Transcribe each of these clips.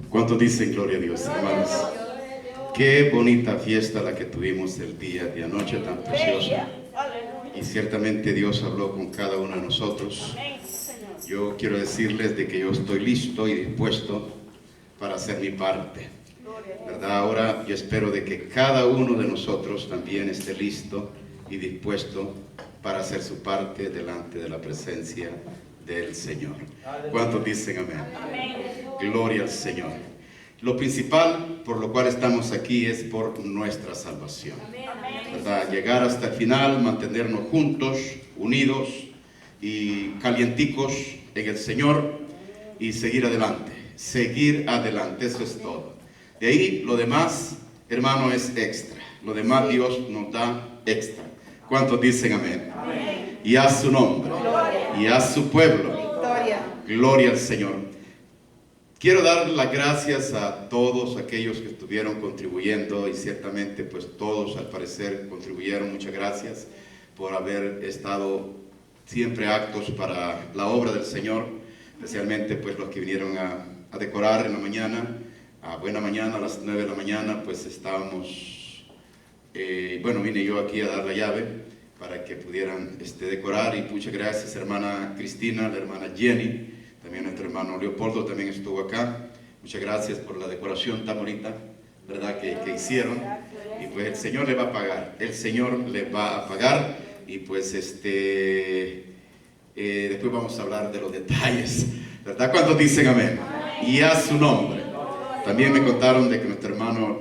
¿Cuántos dicen gloria a Dios, hermanos? Qué bonita fiesta la que tuvimos el día de anoche, tan preciosa. Y ciertamente Dios habló con cada uno de nosotros. Yo quiero decirles de que yo estoy listo y dispuesto para hacer mi parte, ¿verdad? Ahora yo espero de que cada uno de nosotros también esté listo y dispuesto para hacer su parte delante de la presencia del Señor. ¿Cuántos dicen amén? Gloria al Señor. Lo principal por lo cual estamos aquí es por nuestra salvación, ¿verdad? Llegar hasta el final, mantenernos juntos, unidos y calienticos en el Señor y seguir adelante. Seguir adelante, eso es todo. De ahí lo demás, hermano, es extra. Lo demás Dios nos da extra. ¿Cuántos dicen amén? Amén. Y a su nombre, gloria. Y a su pueblo, victoria. Gloria al Señor. Quiero dar las gracias a todos aquellos que estuvieron contribuyendo y ciertamente pues todos al parecer contribuyeron. Muchas gracias por haber estado siempre actos para la obra del Señor, especialmente pues los que vinieron a decorar en la mañana, a buena mañana, a las 9 de la mañana, pues estábamos, bueno, vine yo aquí a dar la llave para que pudieran decorar, y muchas gracias hermana Cristina, la hermana Jenny, también nuestro hermano Leopoldo también estuvo acá. Muchas gracias por la decoración tan bonita, ¿verdad? Que hicieron, y pues el Señor le va a pagar, el Señor le va a pagar, y pues después vamos a hablar de los detalles, ¿verdad? ¿Cuántos dicen amén? Y a su nombre. También me contaron de que nuestro hermano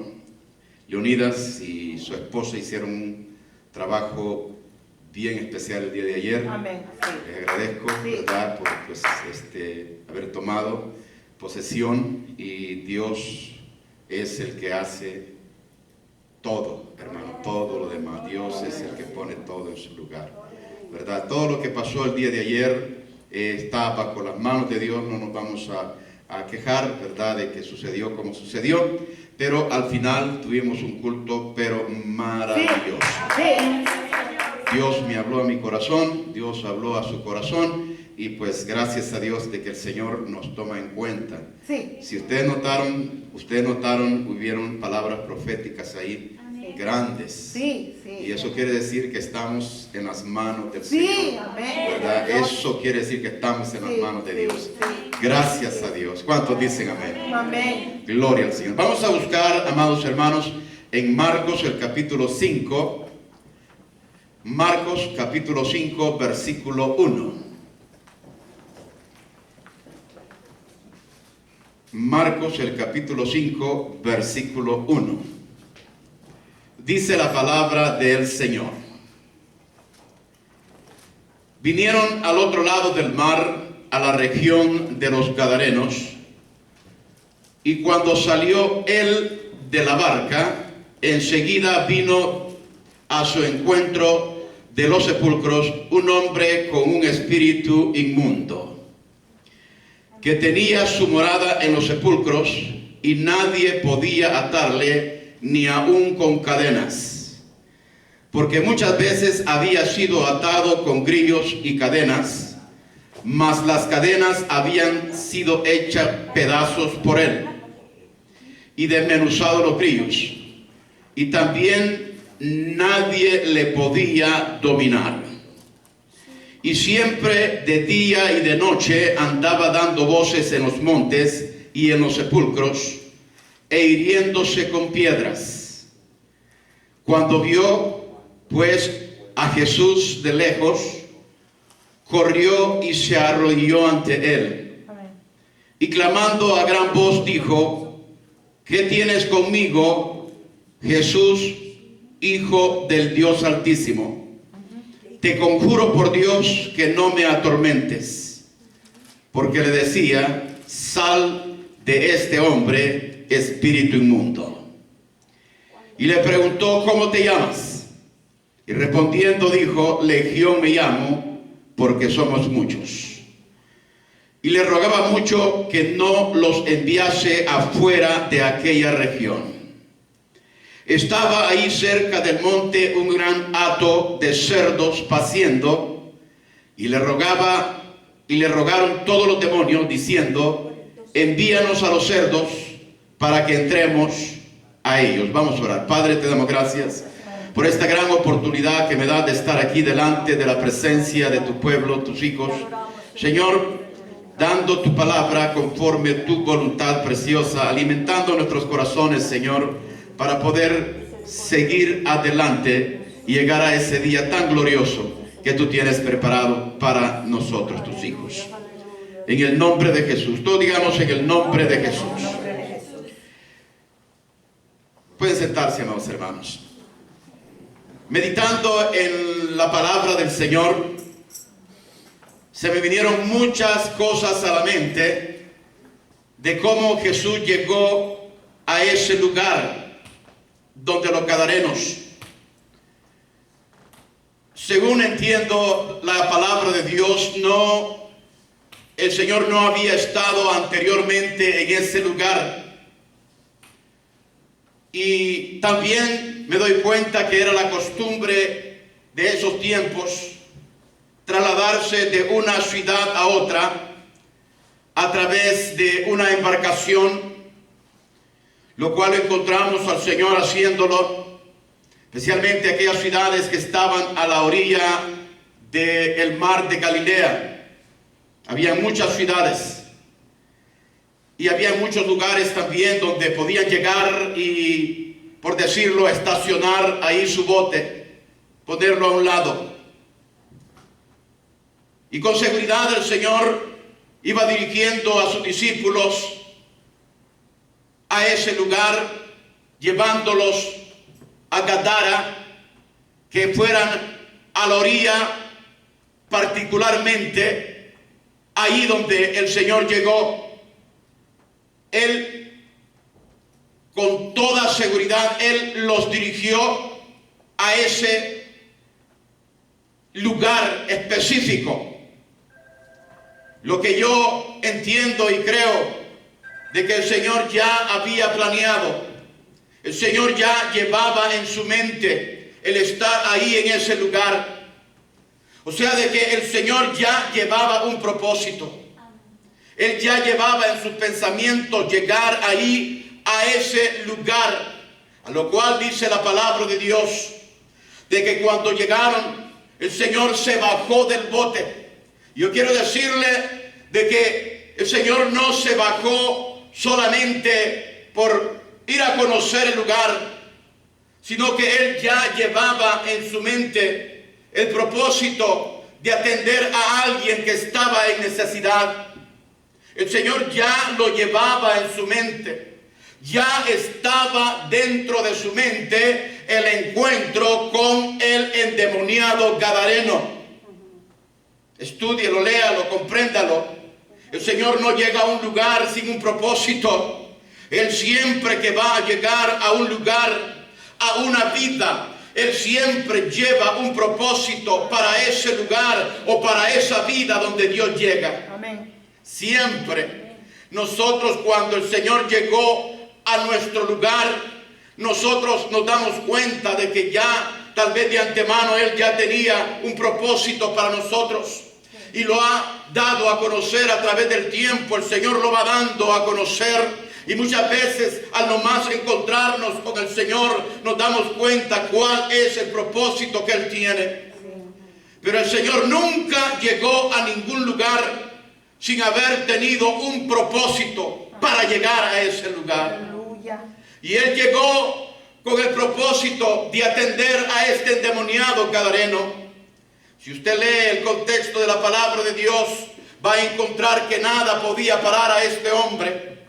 Leonidas y su esposa hicieron un trabajo bien especial el día de ayer. Amén. Les agradezco, ¿verdad? Por pues, haber tomado posesión, y Dios es el que hace todo, hermano, todo lo demás. Dios es el que pone todo en su lugar, ¿verdad? Todo lo que pasó el día de ayer está bajo las manos de Dios. No nos vamos a quejar, ¿verdad?, de que sucedió como sucedió, pero al final tuvimos un culto pero maravilloso. Sí. Dios me habló a mi corazón, Dios habló a su corazón, y pues gracias a Dios de que el Señor nos toma en cuenta. Sí. Si ustedes notaron, hubieron palabras proféticas ahí. Amén. Grandes. Sí, sí. Y eso quiere decir que estamos en las manos del Señor. Sí, amén. ¿Verdad? Eso quiere decir que estamos en las manos de Dios. Sí. Gracias a Dios. ¿Cuántos dicen amén? Amén. Gloria al Señor. Vamos a buscar, amados hermanos, en Marcos el capítulo 5. Marcos capítulo 5, versículo 1. Marcos el capítulo 5, versículo 1. Dice la palabra del Señor. Vinieron al otro lado del mar, a la región de los Gadarenos, y cuando salió él de la barca, enseguida vino a su encuentro de los sepulcros un hombre con un espíritu inmundo, que tenía su morada en los sepulcros, y nadie podía atarle ni aun con cadenas, porque muchas veces había sido atado con grillos y cadenas, mas las cadenas habían sido hechas pedazos por él, y desmenuzado los grillos, y también nadie le podía dominar. Y siempre de día y de noche andaba dando voces en los montes y en los sepulcros, e hiriéndose con piedras. Cuando vio pues a Jesús de lejos, corrió y se arrodilló ante él. Amén. Y clamando a gran voz dijo: ¿qué tienes conmigo, Jesús, Hijo del Dios Altísimo? Te conjuro por Dios que no me atormentes. Porque le decía: sal de este hombre, espíritu inmundo. Y le preguntó: ¿cómo te llamas? Y respondiendo dijo: Legión me llamo, porque somos muchos. Y le rogaba mucho que no los enviase afuera de aquella región. Estaba ahí cerca del monte un gran hato de cerdos paciendo, y le rogaron todos los demonios, diciendo: envíanos a los cerdos. para que entremos a ellos. Vamos a orar. Padre, te damos gracias por esta gran oportunidad que me da de estar aquí delante de la presencia de tu pueblo, tus hijos. Señor, dando tu palabra conforme tu voluntad preciosa, alimentando nuestros corazones, Señor, para poder seguir adelante y llegar a ese día tan glorioso que tú tienes preparado para nosotros, tus hijos. En el nombre de Jesús. Todos digamos en el nombre de Jesús. Pueden sentarse, amados hermanos. Meditando en la palabra del Señor, se me vinieron muchas cosas a la mente de cómo Jesús llegó a ese lugar donde los gadarenos, según entiendo la palabra de Dios, el Señor no había estado anteriormente en ese lugar. Y también me doy cuenta que era la costumbre de esos tiempos trasladarse de una ciudad a otra a través de una embarcación, lo cual encontramos al Señor haciéndolo, especialmente aquellas ciudades que estaban a la orilla del mar de Galilea. Había muchas ciudades y había muchos lugares también donde podían llegar y, por decirlo, estacionar ahí su bote, ponerlo a un lado. Y con seguridad el Señor iba dirigiendo a sus discípulos a ese lugar, llevándolos a Gadara, que fueran a la orilla, particularmente ahí donde el Señor llegó. Él, con toda seguridad, Él los dirigió a ese lugar específico. Lo que yo entiendo y creo de que el Señor ya había planeado, el Señor ya llevaba en su mente el estar ahí en ese lugar. O sea, de que el Señor ya llevaba un propósito. Él ya llevaba en sus pensamientos llegar ahí a ese lugar, a lo cual dice la palabra de Dios, de que cuando llegaron, el Señor se bajó del bote. Yo quiero decirle de que el Señor no se bajó solamente por ir a conocer el lugar, sino que Él ya llevaba en su mente el propósito de atender a alguien que estaba en necesidad. El Señor ya lo llevaba en su mente. Ya estaba dentro de su mente el encuentro con el endemoniado gadareno. Estúdielo, léalo, compréndalo. El Señor no llega a un lugar sin un propósito. Él siempre que va a llegar a un lugar, a una vida, Él siempre lleva un propósito para ese lugar o para esa vida donde Dios llega. Amén. Siempre. Nosotros, cuando el Señor llegó a nuestro lugar, nosotros nos damos cuenta de que ya, tal vez de antemano, Él ya tenía un propósito para nosotros. Y lo ha dado a conocer a través del tiempo. El Señor lo va dando a conocer. Y muchas veces, al nomás encontrarnos con el Señor, nos damos cuenta cuál es el propósito que Él tiene. Pero el Señor nunca llegó a ningún lugar sin haber tenido un propósito para llegar a ese lugar. Aleluya. Y Él llegó con el propósito de atender a este endemoniado gadareno. Si usted lee el contexto de la palabra de Dios, va a encontrar que nada podía parar a este hombre.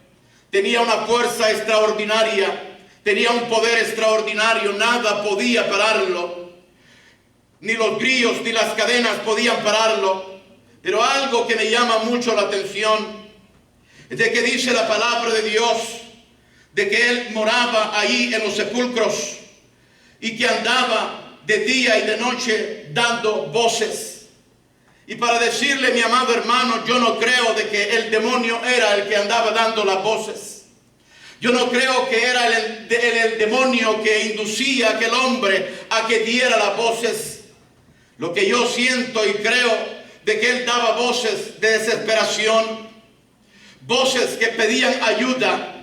Tenía una fuerza extraordinaria, tenía un poder extraordinario, nada podía pararlo. Ni los grillos ni las cadenas podían pararlo. Pero algo que me llama mucho la atención es de que dice la palabra de Dios de que Él moraba ahí en los sepulcros y que andaba de día y de noche dando voces. Y para decirle, mi amado hermano, yo no creo de que el demonio era el que andaba dando las voces. Yo no creo que era el demonio que inducía a aquel hombre a que diera las voces. Lo que yo siento y creo de que él daba voces de desesperación, voces que pedían ayuda,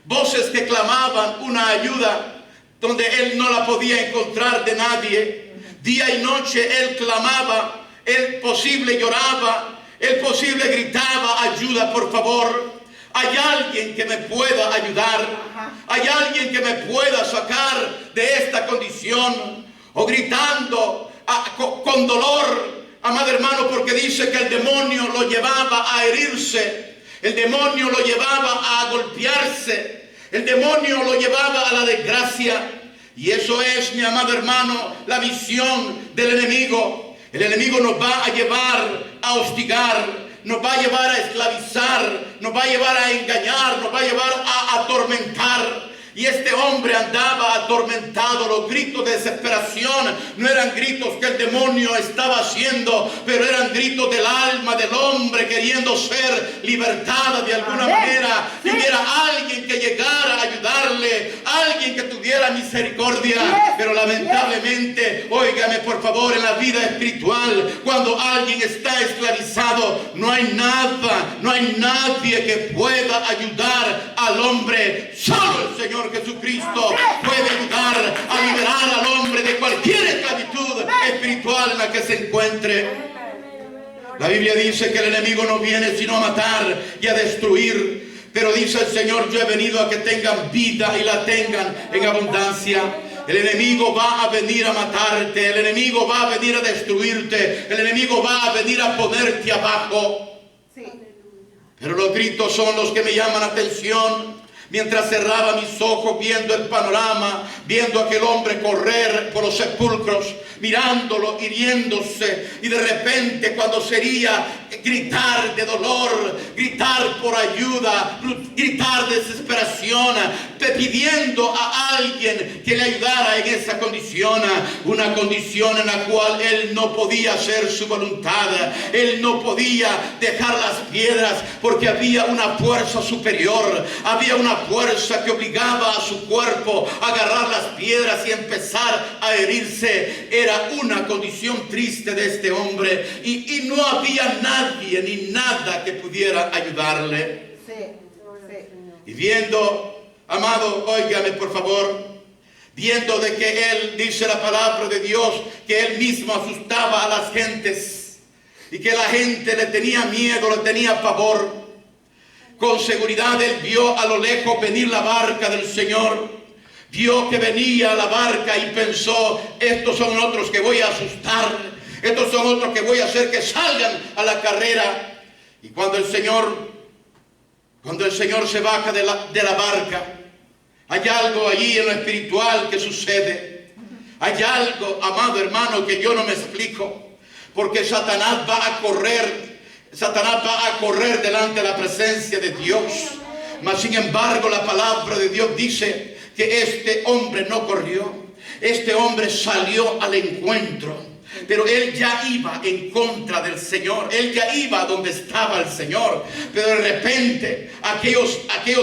voces que clamaban una ayuda donde él no la podía encontrar de nadie. Día y noche él clamaba, él posible lloraba, él posible gritaba: ayuda, por favor. Hay alguien que me pueda ayudar. Hay alguien que me pueda sacar de esta condición. O gritando con dolor, amado hermano, porque dice que el demonio lo llevaba a herirse. El demonio lo llevaba a golpearse. El demonio lo llevaba a la desgracia. Y eso es, mi amado hermano, la misión del enemigo. El enemigo nos va a llevar a hostigar, nos va a llevar a esclavizar, nos va a llevar a engañar, nos va a llevar a atormentar. Y este hombre andaba atormentado. Los gritos de desesperación no eran gritos que el demonio estaba haciendo, pero eran gritos del alma del hombre queriendo ser libertada de alguna manera. Que hubiera alguien que llegara a ayudarle, alguien que tuviera misericordia. Pero lamentablemente, óigame por favor, en la vida espiritual, cuando alguien está esclavizado, no hay nada, no hay nadie que pueda ayudar al hombre. Solo el Señor Jesucristo puede ayudar a liberar al hombre de cualquier esclavitud espiritual en la que se encuentre. La Biblia dice que el enemigo no viene sino a matar y a destruir, pero dice el Señor: yo he venido a que tengan vida y la tengan en abundancia. El enemigo va a venir a matarte, el enemigo va a venir a destruirte, el enemigo va a venir a ponerte abajo. Pero los gritos son los que me llaman la atención. Mientras cerraba mis ojos viendo el panorama, viendo a aquel hombre correr por los sepulcros, mirándolo, hiriéndose, y de repente cuando sería gritar de dolor, gritar por ayuda, gritar de desesperación, pidiendo a alguien que le ayudara en esa condición, una condición en la cual él no podía hacer su voluntad, él no podía dejar las piedras, porque había una fuerza superior, había una fuerza que obligaba a su cuerpo a agarrar las piedras y empezar a herirse. Era una condición triste de este hombre, y no había nadie ni nada que pudiera ayudarle. Y viendo, amado, óigame por favor, viendo de que él, dice la palabra de Dios, que él mismo asustaba a las gentes y que la gente le tenía miedo, le tenía pavor. Con seguridad él vio a lo lejos venir la barca del Señor. Vio que venía la barca y pensó: estos son otros que voy a asustar, estos son otros que voy a hacer que salgan a la carrera. Y cuando el Señor se baja de la barca, hay algo allí en lo espiritual que sucede. Hay algo, amado hermano, que yo no me explico. Porque Satanás va a correr delante de la presencia de Dios. Mas sin embargo, la palabra de Dios dice que este hombre no corrió. Este hombre salió al encuentro. Pero él ya iba en contra del Señor. Él ya iba donde estaba el Señor. Pero de repente aquellos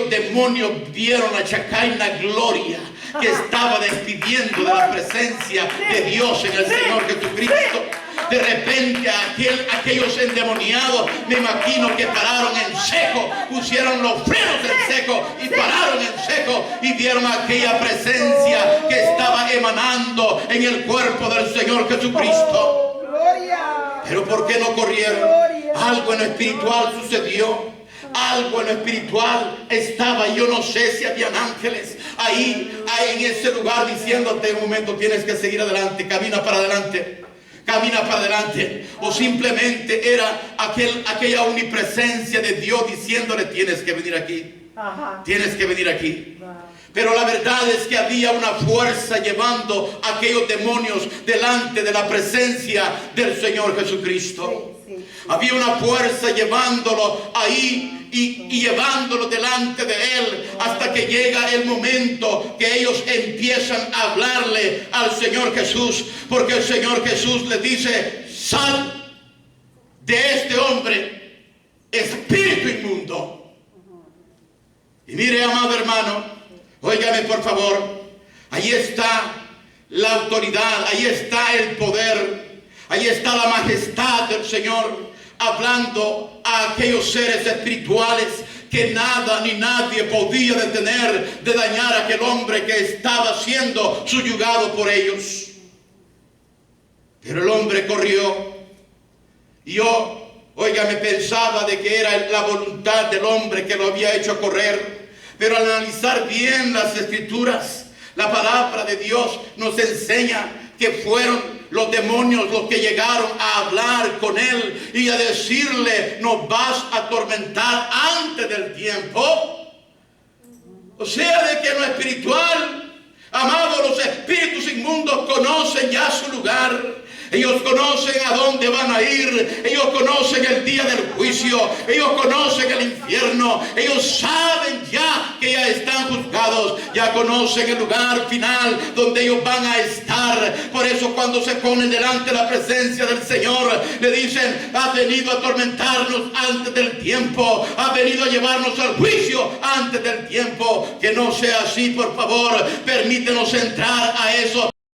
demonios vieron a Chacaina Gloria, que estaba despidiendo de la presencia de Dios en el Señor Jesucristo. De repente aquellos endemoniados, me imagino que pararon en seco, pusieron los frenos en seco y pararon en seco, y vieron aquella presencia que estaba emanando en el cuerpo del Señor Jesucristo. Pero ¿por qué no corrieron? Algo en lo espiritual sucedió. Algo en lo espiritual estaba. Yo no sé si habían ángeles ahí en ese lugar diciéndote: un momento, tienes que seguir adelante, camina para adelante, o simplemente era aquella omnipresencia de Dios diciéndole: tienes que venir aquí, tienes que venir aquí. Pero la verdad es que había una fuerza llevando a aquellos demonios delante de la presencia del Señor Jesucristo. Había una fuerza llevándolo ahí y llevándolo delante de él, hasta que llega el momento que ellos empiezan a hablarle al Señor Jesús, porque el Señor Jesús les dice: sal de este hombre, espíritu inmundo. Y mire, amado hermano, óigame por favor, ahí está la autoridad, ahí está el poder, ahí está la majestad del Señor, hablando a aquellos seres espirituales que nada ni nadie podía detener de dañar a aquel hombre que estaba siendo subyugado por ellos. Pero el hombre corrió. Y yo, me pensaba de que era la voluntad del hombre que lo había hecho correr. Pero al analizar bien las Escrituras, la palabra de Dios nos enseña que fueron los demonios los que llegaron a hablar con él y a decirle: nos vas a atormentar antes del tiempo. O sea, de que en lo espiritual, amados, los espíritus inmundos conocen ya su lugar. Ellos conocen a dónde van a ir. Ellos conocen el día del juicio. Ellos conocen el infierno. Ellos saben ya que ya están juzgados. Ya conocen el lugar final donde ellos van a estar. Por eso cuando se ponen delante de la presencia del Señor, le dicen: ha venido a atormentarnos antes del tiempo. Ha venido a llevarnos al juicio antes del tiempo. Que no sea así, por favor. Permítenos entrar a eso.